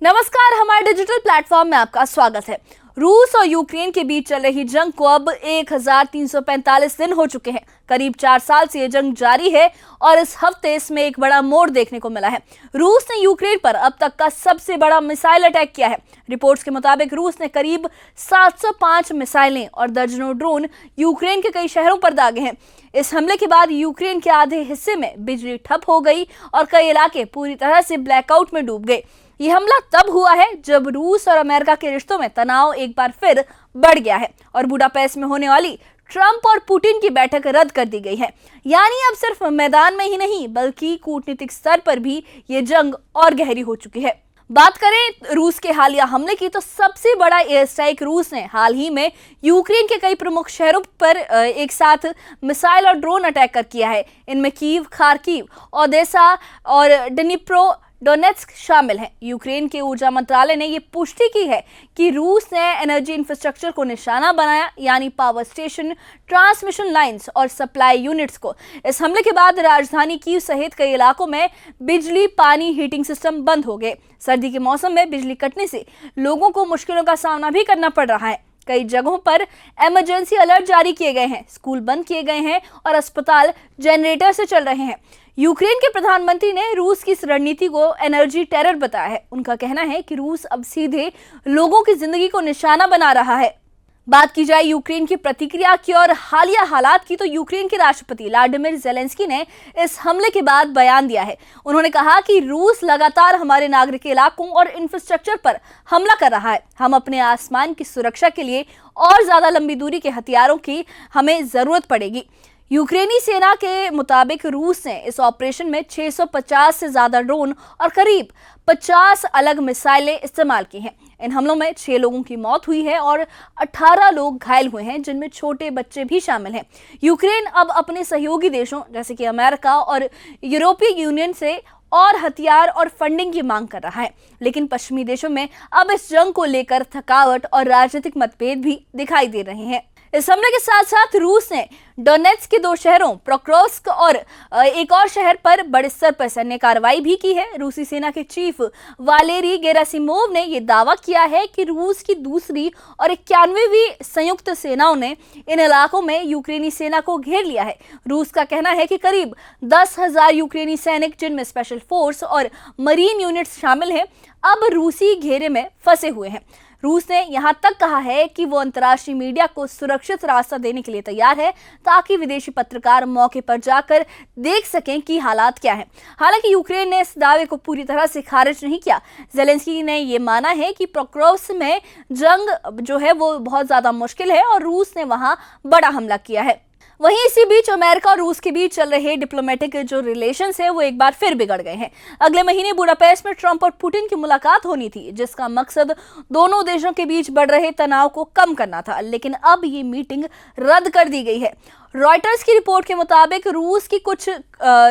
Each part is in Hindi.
नमस्कार, हमारे डिजिटल प्लेटफॉर्म में आपका स्वागत है। रूस और यूक्रेन के बीच चल रही जंग को अब 1345 दिन हो चुके हैं। करीब 4 साल से ये जंग जारी है और इस हफ्ते इसमें एक बड़ा मोड़ देखने को मिला है। रूस ने यूक्रेन पर अब तक का सबसे बड़ा मिसाइल अटैक किया है। रिपोर्ट्स के मुताबिक रूस ने करीब 705 मिसाइलें और दर्जनों ड्रोन यूक्रेन के कई शहरों पर दागे हैं। इस हमले के बाद यूक्रेन के आधे हिस्से में बिजली ठप हो गई और कई इलाके पूरी तरह से ब्लैकआउट में डूब गए। ये हमला तब हुआ है जब रूस और अमेरिका के रिश्तों में तनाव एक बार फिर बढ़ गया है और बुडापेस्ट में होने वाली ट्रंप और पुतिन की बैठक रद्द कर दी गई है। यानी अब सिर्फ मैदान में ही नहीं बल्कि कूटनीतिक स्तर पर भी ये जंग और गहरी हो चुकी है। बात करें रूस के हालिया हमले की, तो सबसे बड़ा एयर स्ट्राइक रूस ने हाल ही में यूक्रेन के कई प्रमुख शहरों पर एक साथ मिसाइल और ड्रोन अटैक कर किया है। इनमें कीव, खार्किव, ओदेसा और डिनिप्रो डोनेट्स्क शामिल हैं। यूक्रेन के ऊर्जा मंत्रालय ने ये पुष्टि की है कि रूस ने एनर्जी इंफ्रास्ट्रक्चर को निशाना बनाया, यानी पावर स्टेशन, ट्रांसमिशन लाइंस और सप्लाई यूनिट्स को। इस हमले के बाद राजधानी कीव सहित कई इलाकों में बिजली, पानी, हीटिंग सिस्टम बंद हो गए। सर्दी के मौसम में बिजली कटने से लोगों को मुश्किलों का सामना भी करना पड़ रहा है। कई जगहों पर इमरजेंसी अलर्ट जारी किए गए हैं, स्कूल बंद किए गए हैं और अस्पताल जनरेटर से चल रहे हैं। यूक्रेन के प्रधानमंत्री ने रूस की इस रणनीति को एनर्जी टेरर बताया है। उनका कहना है कि रूस अब सीधे लोगों की जिंदगी को निशाना बना रहा है। बात की जाए यूक्रेन की प्रतिक्रिया की और हालिया हालात की, तो यूक्रेन के राष्ट्रपति व्लादिमीर ज़ेलेंस्की ने इस हमले के बाद बयान दिया है। उन्होंने कहा कि रूस लगातार हमारे नागरिक इलाकों और इंफ्रास्ट्रक्चर पर हमला कर रहा है। हम अपने आसमान की सुरक्षा के लिए और ज्यादा लंबी दूरी के हथियारों की हमें जरूरत पड़ेगी। यूक्रेनी सेना के मुताबिक रूस ने इस ऑपरेशन में 650 से ज्यादा ड्रोन और करीब 50 अलग मिसाइलें इस्तेमाल की हैं। इन हमलों में 6 लोगों की मौत हुई है और 18 लोग घायल हुए हैं, जिनमें छोटे बच्चे भी शामिल हैं। यूक्रेन अब अपने सहयोगी देशों जैसे कि अमेरिका और यूरोपीय यूनियन से और हथियार और फंडिंग की मांग कर रहा है, लेकिन पश्चिमी देशों में अब इस जंग को लेकर थकावट और राजनीतिक मतभेद भी दिखाई दे रहे हैं। इस हमले के साथ साथ रूस ने डोनेट्स्क के 2 शहरों पोक्रोव्स्क और एक और शहर पर बड़े स्तर पर सैन्य कार्रवाई भी की है। रूसी सेना के चीफ वालेरी गेरासिमोव ने यह दावा किया है कि रूस की दूसरी और 91वीं संयुक्त सेनाओं ने इन इलाकों में यूक्रेनी सेना को घेर लिया है। रूस का कहना है कि करीब 10,000 यूक्रेनी सैनिक, जिनमें स्पेशल फोर्स और मरीन यूनिट्स शामिल हैं, अब रूसी घेरे में फंसे हुए हैं। रूस ने यहां तक कहा है कि वो अंतर्राष्ट्रीय मीडिया को सुरक्षित रास्ता देने के लिए तैयार है, ताकि विदेशी पत्रकार मौके पर जाकर देख सकें कि हालात क्या हैं। हालांकि यूक्रेन ने इस दावे को पूरी तरह से खारिज नहीं किया। ज़ेलेंस्की ने ये माना है कि पोक्रोव्स्क में जंग जो है वो बहुत ज्यादा मुश्किल है और रूस ने वहां बड़ा हमला किया है। वहीं इसी बीच अमेरिका और रूस के बीच चल रहे डिप्लोमेटिक जो रिलेशंस है वो एक बार फिर बिगड़ गए हैं। अगले महीने बुडापेस्ट में ट्रंप और पुतिन की मुलाकात होनी थी, जिसका मकसद दोनों देशों के बीच बढ़ रहे तनाव को कम करना था, लेकिन अब ये मीटिंग रद्द कर दी गई है। रॉयटर्स की रिपोर्ट के मुताबिक रूस की कुछ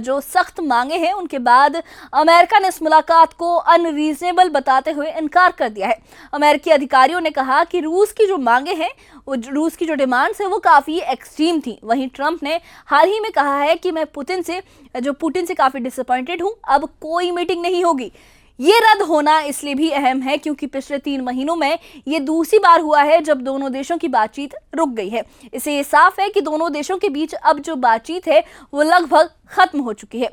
जो सख्त मांगे हैं उनके बाद अमेरिका ने इस मुलाकात को अनरीजनेबल बताते हुए इनकार कर दिया है। अमेरिकी अधिकारियों ने कहा कि रूस की जो मांगे हैं, रूस की जो डिमांड्स है वो काफ़ी एक्सट्रीम थी। वहीं ट्रंप ने हाल ही में कहा है कि मैं पुतिन से काफ़ी डिसअपॉइंटेड हूँ, अब कोई मीटिंग नहीं होगी। ये रद्द होना इसलिए भी अहम है क्योंकि पिछले 3 महीनों में ये दूसरी बार हुआ है जब दोनों देशों की बातचीत रुक गई है। इससे ये साफ है कि दोनों देशों के बीच अब जो बातचीत है वो लगभग खत्म हो चुकी है,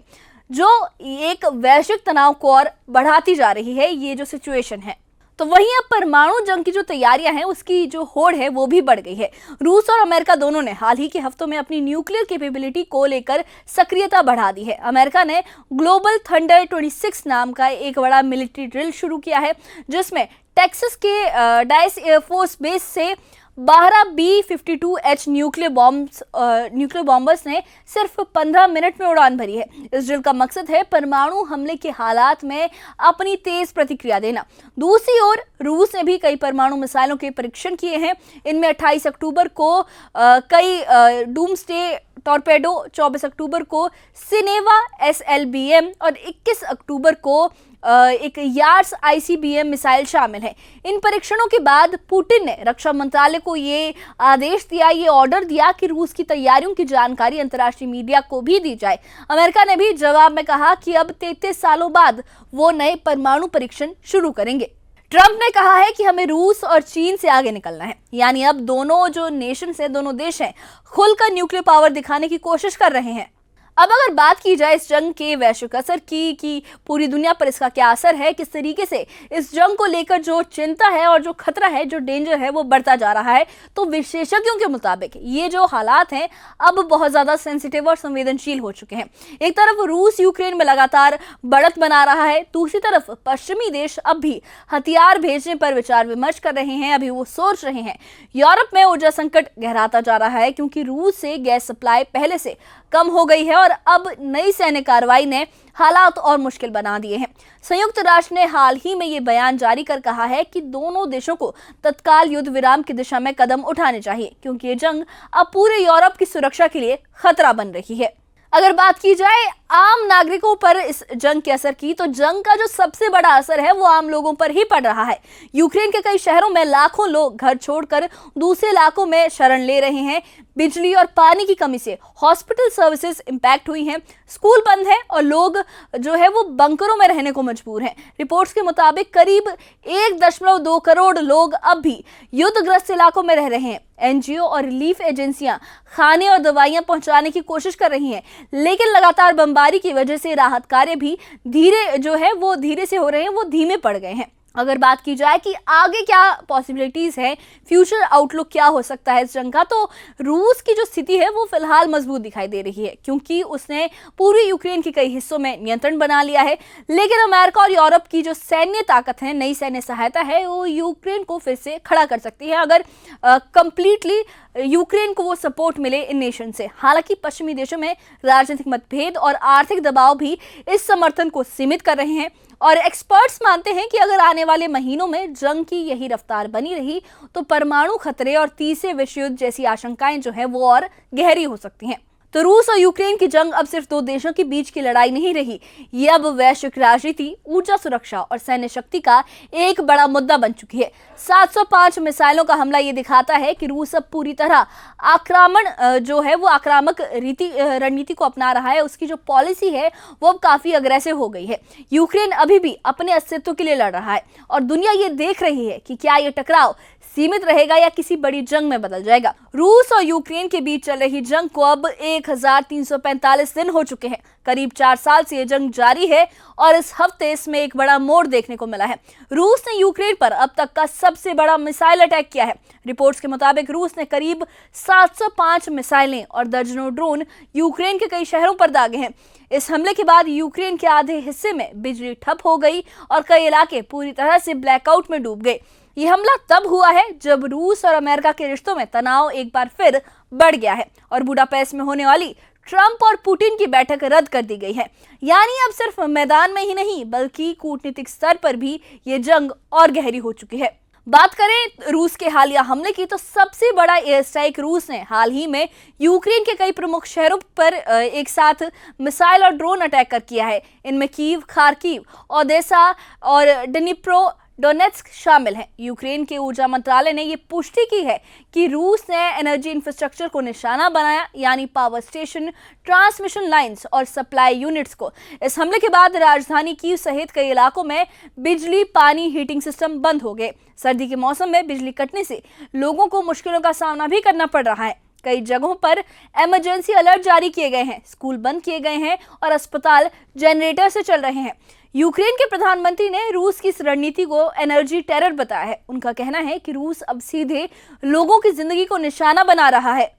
जो एक वैश्विक तनाव को और बढ़ाती जा रही है ये जो सिचुएशन है। तो वहीं अब परमाणु जंग की जो तैयारियां हैं उसकी जो होड़ है वो भी बढ़ गई है। रूस और अमेरिका दोनों ने हाल ही के हफ्तों में अपनी न्यूक्लियर कैपेबिलिटी को लेकर सक्रियता बढ़ा दी है। अमेरिका ने ग्लोबल थंडर 26 नाम का एक बड़ा मिलिट्री ड्रिल शुरू किया है, जिसमें टेक्सास के डाइस एयरफोर्स बेस से 12 B-52H न्यूक्लियर बॉम्बर्स ने सिर्फ 15 मिनट में उड़ान भरी है। इस ड्रिल का मकसद है परमाणु हमले के हालात में अपनी तेज प्रतिक्रिया देना। दूसरी ओर रूस ने भी कई परमाणु मिसाइलों के परीक्षण किए हैं। इनमें 28 अक्टूबर को कई डूम्सडे टॉर्पेडो, 24 अक्टूबर को सिनेवा SLBM और 21 अक्टूबर को एक यार्स ICBM मिसाइल शामिल है। इन परीक्षणों के बाद पुतिन ने रक्षा मंत्रालय को ये आदेश दिया, ये ऑर्डर दिया कि रूस की तैयारियों की जानकारी अंतर्राष्ट्रीय मीडिया को भी दी जाए। अमेरिका ने भी जवाब में कहा कि अब 33 सालों बाद वो नए परमाणु परीक्षण शुरू करेंगे। ट्रंप ने कहा है कि हमें रूस और चीन से आगे निकलना है, यानी अब दोनों जो नेशंस हैं, दोनों देश हैं, खुलकर न्यूक्लियर पावर दिखाने की कोशिश कर रहे हैं। अब अगर बात की जाए इस जंग के वैश्विक असर की कि पूरी दुनिया पर इसका क्या असर है, किस तरीके से इस जंग को लेकर जो चिंता है और जो खतरा है, जो डेंजर है, वो बढ़ता जा रहा है, तो विशेषज्ञों के मुताबिक ये जो हालात हैं अब बहुत ज़्यादा सेंसिटिव और संवेदनशील हो चुके हैं। एक तरफ रूस यूक्रेन में लगातार बढ़त बना रहा है, दूसरी तरफ पश्चिमी देश अब भी हथियार भेजने पर विचार विमर्श कर रहे हैं, अभी वो सोच रहे हैं। यूरोप में ऊर्जा संकट गहराता जा रहा है क्योंकि रूस से गैस सप्लाई पहले से कम हो गई है और अब नई सैन्य कार्रवाई ने हालात और मुश्किल बना दिए हैं। संयुक्त राष्ट्र ने हाल ही में ये बयान जारी कर कहा है कि दोनों देशों को तत्काल युद्ध विराम की दिशा में कदम उठाने चाहिए क्योंकि ये जंग अब पूरे यूरोप की सुरक्षा के लिए खतरा बन रही है। अगर बात की जाए आम नागरिकों पर इस जंग के असर की, तो जंग का जो सबसे बड़ा असर है वो आम लोगों पर ही पड़ रहा है। यूक्रेन के कई शहरों में लाखों लोग घर छोड़कर दूसरे इलाकों में शरण ले रहे हैं। बिजली और पानी की कमी से हॉस्पिटल सर्विसेज इंपैक्ट हुई हैं, स्कूल बंद है और लोग जो है वो बंकरों में रहने को मजबूर हैं। रिपोर्ट्स के मुताबिक करीब 1.2 करोड़ लोग अब भी युद्धग्रस्त इलाकों में रह रहे हैं। NGO और रिलीफ एजेंसियां खाने और दवाइयां पहुंचाने की कोशिश कर रही हैं, लेकिन लगातार बमबारी की वजह से राहत कार्य भी धीरे से हो रहे हैं, वो धीमे पड़ गए हैं। अगर बात की जाए कि आगे क्या पॉसिबिलिटीज़ हैं, फ्यूचर आउटलुक क्या हो सकता है इस जंग का, तो रूस की जो स्थिति है वो फिलहाल मजबूत दिखाई दे रही है क्योंकि उसने पूरे यूक्रेन के कई हिस्सों में नियंत्रण बना लिया है। लेकिन अमेरिका और यूरोप की जो सैन्य ताकत है, नई सैन्य सहायता है, वो यूक्रेन को फिर से खड़ा कर सकती है अगर कंप्लीटली यूक्रेन को वो सपोर्ट मिले इन नेशन से। हालांकि पश्चिमी देशों में राजनीतिक मतभेद और आर्थिक दबाव भी इस समर्थन को सीमित कर रहे हैं और एक्सपर्ट्स मानते हैं कि अगर आने वाले महीनों में जंग की यही रफ्तार बनी रही तो परमाणु खतरे और तीसरे विश्व युद्ध जैसी आशंकाएं जो है वो और गहरी हो सकती हैं। तो रूस और यूक्रेन की जंग अब सिर्फ दो देशों के बीच की लड़ाई नहीं रही, ये अब वैश्विक राजनीति, ऊर्जा सुरक्षा और सैन्य शक्ति का एक बड़ा मुद्दा बन चुकी है। 705 मिसाइलों का हमला ये दिखाता है कि रूस अब पूरी तरह आक्रामक रणनीति को अपना रहा है। उसकी जो पॉलिसी है वो अब काफी अग्रेसिव हो गई है। यूक्रेन अभी भी अपने अस्तित्व के लिए लड़ रहा है और दुनिया ये देख रही है कि क्या ये टकराव सीमित रहेगा या किसी बड़ी जंग में बदल जाएगा। रूस और यूक्रेन के बीच चल रही जंग को अब 1345 दिन हो चुके हैं। करीब 4 साल से ये जंग जारी है और इस हफ्ते इसमें एक बड़ा मोड़ देखने को मिला है। रूस ने यूक्रेन पर अब तक का सबसे बड़ा मिसाइल अटैक किया है। रिपोर्ट्स के मुताबिक रूस ने करीब 705 मिसाइलें और दर्जनों ड्रोन यूक्रेन के कई शहरों पर दागे हैं। इस हमले के बाद यूक्रेन के आधे हिस्से में बिजली ठप हो गई और कई इलाके पूरी तरह से ब्लैकआउट में डूब गए। ये हमला तब हुआ है जब रूस और अमेरिका के रिश्तों में तनाव एक बार फिर बढ़ गया है और बुडापेस्ट में होने वाली ट्रंप और पुतिन की बैठक रद्द कर दी गई है। यानी अब सिर्फ मैदान में ही नहीं बल्कि कूटनीतिक स्तर पर भी ये जंग और गहरी हो चुकी है। बात करें रूस के हालिया हमले की, तो सबसे बड़ा एयर स्ट्राइक रूस ने हाल ही में यूक्रेन के कई प्रमुख शहरों पर एक साथ मिसाइल और ड्रोन अटैक कर किया है। इनमें कीव, खार्किव, ओदेसा और डिनिप्रो डोनेट्स्क शामिल हैं। यूक्रेन के ऊर्जा मंत्रालय ने ये पुष्टि की है कि रूस ने एनर्जी इंफ्रास्ट्रक्चर को निशाना बनाया, यानी पावर स्टेशन, ट्रांसमिशन लाइंस और सप्लाई यूनिट्स को। इस हमले के बाद राजधानी कीव सहित कई इलाकों में बिजली, पानी, हीटिंग सिस्टम बंद हो गए। सर्दी के मौसम में बिजली कटने से लोगों को मुश्किलों का सामना भी करना पड़ रहा है। कई जगहों पर इमरजेंसी अलर्ट जारी किए गए हैं, स्कूल बंद किए गए हैं और अस्पताल जनरेटर से चल रहे हैं। यूक्रेन के प्रधानमंत्री ने रूस की इस रणनीति को एनर्जी टेरर बताया है। उनका कहना है कि रूस अब सीधे लोगों की जिंदगी को निशाना बना रहा है।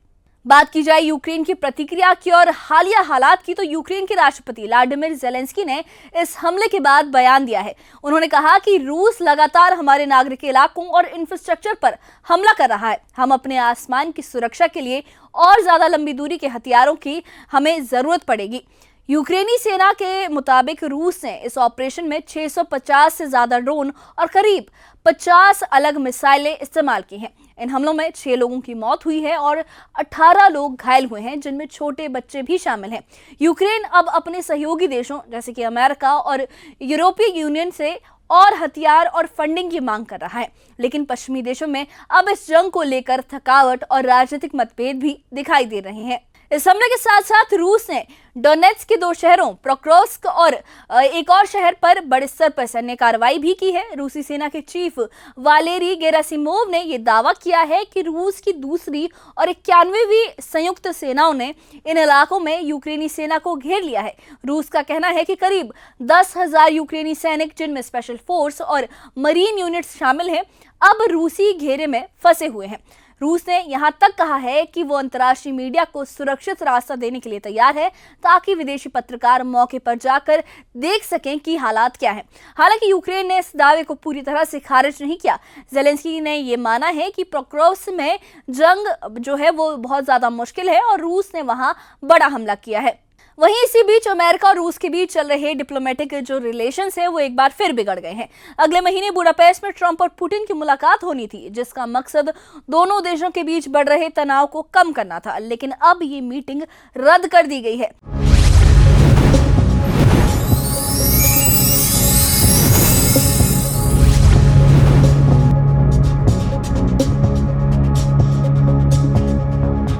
बात की जाए यूक्रेन की प्रतिक्रिया की और हालिया हालात की, तो यूक्रेन के राष्ट्रपति व्लादिमीर ज़ेलेंस्की ने इस हमले के बाद बयान दिया है। उन्होंने कहा कि रूस लगातार हमारे नागरिक इलाकों और इंफ्रास्ट्रक्चर पर हमला कर रहा है। हम अपने आसमान की सुरक्षा के लिए और ज्यादा लंबी दूरी के हथियारों की हमें जरूरत पड़ेगी। यूक्रेनी सेना के मुताबिक रूस ने इस ऑपरेशन में 650 से ज्यादा ड्रोन और करीब 50 अलग मिसाइलें इस्तेमाल की हैं। इन हमलों में 6 लोगों की मौत हुई है और 18 लोग घायल हुए हैं, जिनमें छोटे बच्चे भी शामिल हैं। यूक्रेन अब अपने सहयोगी देशों जैसे कि अमेरिका और यूरोपीय यूनियन से और हथियार और फंडिंग की मांग कर रहा है, लेकिन पश्चिमी देशों में अब इस जंग को लेकर थकावट और राजनीतिक मतभेद भी दिखाई दे रहे हैं। इस हमले के साथ साथ रूस ने डोनेट्स्क के 2 शहरों पोक्रोव्स्क और एक और शहर पर बड़े स्तर पर सैन्य कार्रवाई भी की है। रूसी सेना के चीफ वालेरी गेरासिमोव ने यह दावा किया है कि रूस की दूसरी और 91वीं संयुक्त सेनाओं ने इन इलाकों में यूक्रेनी सेना को घेर लिया है। रूस का कहना है कि करीब 10,000 यूक्रेनी सैनिक, जिनमें स्पेशल फोर्स और मरीन यूनिट्स शामिल हैं, अब रूसी घेरे में फंसे हुए हैं। रूस ने यहां तक कहा है कि वो अंतर्राष्ट्रीय मीडिया को सुरक्षित रास्ता देने के लिए तैयार है, ताकि विदेशी पत्रकार मौके पर जाकर देख सकें कि हालात क्या हैं। हालांकि यूक्रेन ने इस दावे को पूरी तरह से खारिज नहीं किया। ज़ेलेंस्की ने ये माना है कि पोक्रोव्स्क में जंग जो है वो बहुत ज्यादा मुश्किल है और रूस ने वहां बड़ा हमला किया है। वहीं इसी बीच अमेरिका और रूस के बीच चल रहे डिप्लोमेटिक जो रिलेशंस है वो एक बार फिर बिगड़ गए हैं। अगले महीने बुडापेस्ट में ट्रंप और पुतिन की मुलाकात होनी थी, जिसका मकसद दोनों देशों के बीच बढ़ रहे तनाव को कम करना था, लेकिन अब ये मीटिंग रद्द कर दी गई है।